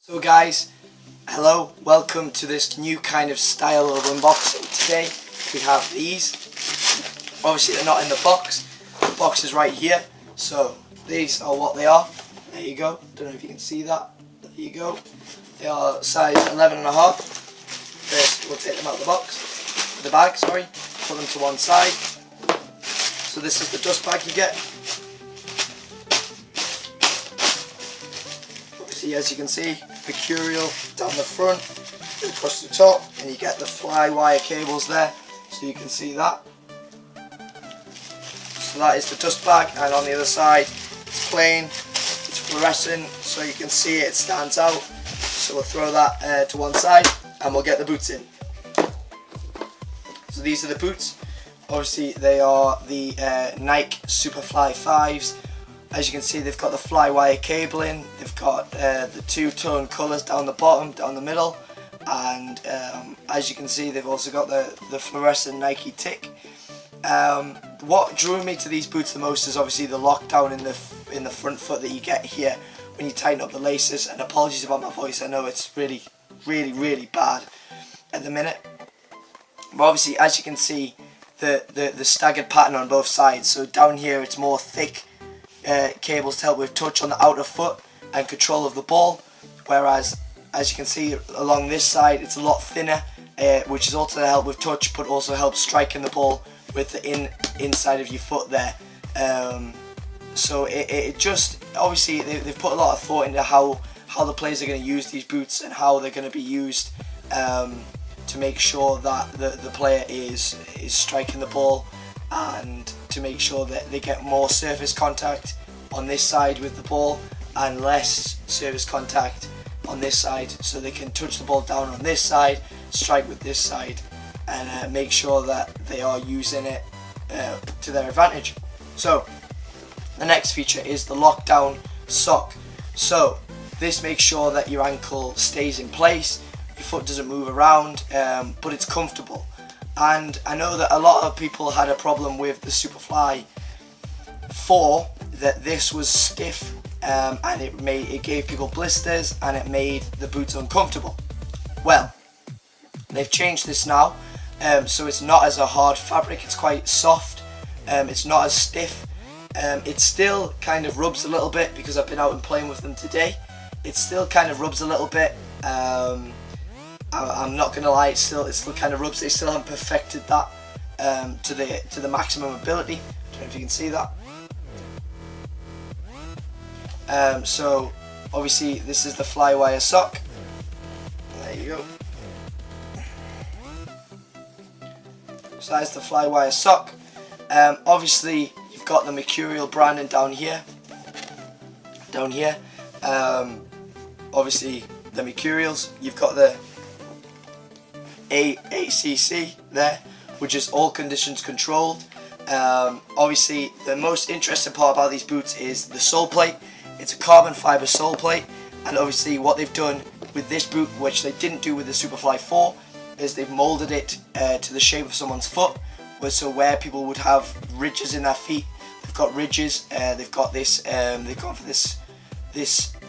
So guys, hello, welcome to this new kind of style of unboxing. Today we have these. Obviously they're not in the box. The box is right here. So these are what they are. There you go. Don't know if you can see that. There you go. They are size 11.5. First we'll take them out of the bag, sorry. Put them to one side. So this is the dust bag you get. Obviously, as you can see, mercurial down the front, across the top, and you get the fly wire cables there, so you can see that. So that is the dust bag, and on the other side it's plain, it's fluorescent, so you can see it stands out. So we'll throw that to one side and we'll get the boots in. So these are the boots. Obviously they are the Nike Superfly 5s. As you can see, they've got the fly wire cabling, they've got the two-tone colours down the bottom, down the middle, and as you can see, they've also got the fluorescent Nike tick. What drew me to these boots the most is obviously the lockdown in the front foot that you get here when you tighten up the laces. And apologies about my voice, I know it's really bad at the minute. But obviously, as you can see, the staggered pattern on both sides. So down here, it's more thick cables to help with touch on the outer foot and control of the ball, whereas as you can see along this side it's a lot thinner, which is also to help with touch but also helps striking the ball with the inside of your foot there. So it just, obviously they've put a lot of thought into how the players are going to use these boots and how they're going to be used to make sure that the player is striking the ball, and to make sure that they get more surface contact on this side with the ball and less surface contact on this side, so they can touch the ball down on this side, strike with this side, and make sure that they are using it to their advantage. So the next feature is the lockdown sock. So this makes sure that your ankle stays in place, your foot doesn't move around, but it's comfortable. And I know that a lot of people had a problem with the Superfly 4, that this was stiff, and it gave people blisters and it made the boots uncomfortable. Well, they've changed this now, so it's not as a hard fabric, it's quite soft, it's not as stiff, it still kind of rubs a little bit because I've been out and playing with them today. It still kind of rubs a little bit. I'm not gonna lie, it still kind of rubs. They still haven't perfected that to the maximum ability. Don't know if you can see that. So obviously this is the fly wire sock. There you go. So that's the fly wire sock. Obviously you've got the mercurial branding down here. Obviously the mercurials. You've got the ACC there, which is all conditions controlled. Obviously the most interesting part about these boots is the sole plate. It's a carbon fiber sole plate, and obviously what they've done with this boot, which they didn't do with the Superfly 4, is they've molded it to the shape of someone's foot, so where people would have ridges in their feet, they've got ridges. They've got this, they've gone for this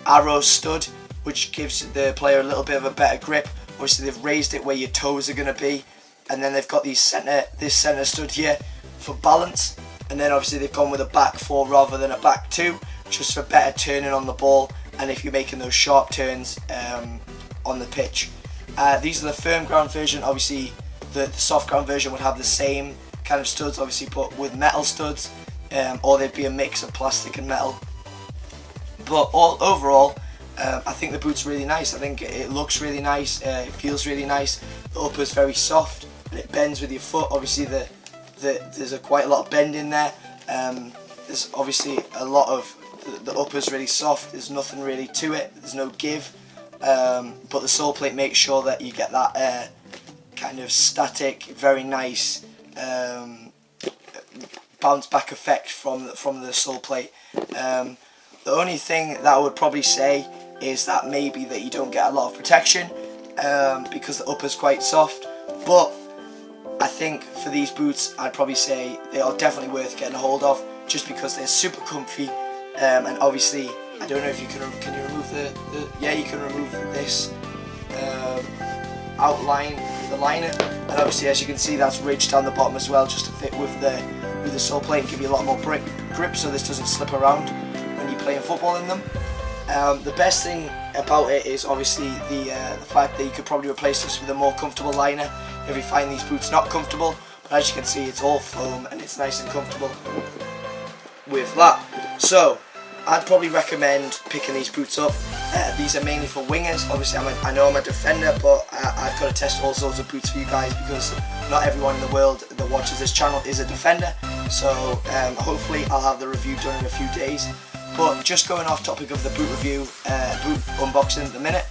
arrow stud, which gives the player a little bit of a better grip. Obviously they've raised it where your toes are going to be, and then they've got this center stud here for balance, and then obviously they've gone with a back 4 rather than a back 2, just for better turning on the ball and if you're making those sharp turns on the pitch. These are the firm ground version. Obviously the soft ground version would have the same kind of studs, obviously, but with metal studs, or they'd be a mix of plastic and metal. But overall, I think the boot's really nice. I think it looks really nice, it feels really nice. The upper's very soft and it bends with your foot. Obviously there's quite a lot of bend in there. There's obviously a lot of, the upper's really soft, there's nothing really to it, there's no give. But the sole plate makes sure that you get that kind of static, very nice bounce back effect from the sole plate. The only thing that I would probably say is that maybe that you don't get a lot of protection because the upper's quite soft, but I think for these boots I'd probably say they are definitely worth getting a hold of, just because they're super comfy, and obviously I don't know if you can you remove you can remove this outline, the liner, and obviously as you can see that's ridged down the bottom as well, just to fit with the sole plate and give you a lot more grip, so this doesn't slip around when you're playing football in them. The best thing about it is obviously the fact that you could probably replace this with a more comfortable liner if you find these boots not comfortable, but as you can see it's all foam and it's nice and comfortable with that. So I'd probably recommend picking these boots up. These are mainly for wingers. Obviously I know I'm a defender, but I've got to test all sorts of boots for you guys because not everyone in the world that watches this channel is a defender. So hopefully I'll have the review done in a few days. But just going off topic of the boot review, boot unboxing at the minute,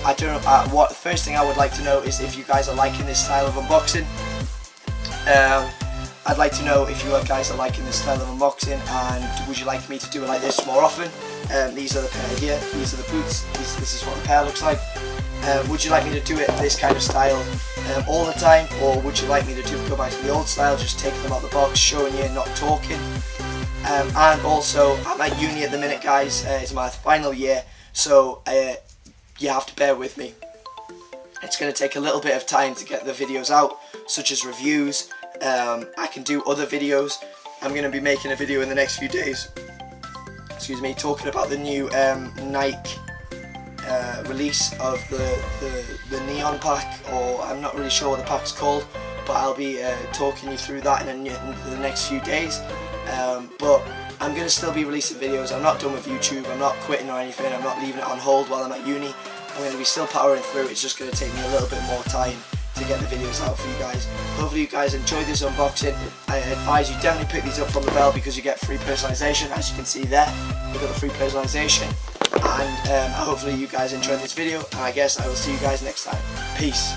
I don't know, what the first thing I would like to know is if you guys are liking this style of unboxing. I'd like to know if you guys are liking this style of unboxing, and would you like me to do it like this more often. These are the pair here, these are the boots, this is what the pair looks like. Would you like me to do it this kind of style all the time, or would you like me to go back to the old style, just taking them out of the box, showing you, not talking? And also, I'm at uni at the minute, guys. It's my final year, so you have to bear with me. It's going to take a little bit of time to get the videos out, such as reviews. I can do other videos. I'm going to be making a video in the next few days, excuse me, talking about the new Nike release of the neon pack, or I'm not really sure what the pack's called, but I'll be talking you through that in the next few days. But I'm going to still be releasing videos. I'm not done with YouTube, I'm not quitting or anything, I'm not leaving it on hold while I'm at uni. I'm going to be still powering through. It's just going to take me a little bit more time to get the videos out for you guys. Hopefully you guys enjoyed this unboxing. I advise you definitely pick these up from the Bell because you get free personalisation, as you can see there. You've got the free personalisation, and hopefully you guys enjoyed this video, and I guess I will see you guys next time. Peace.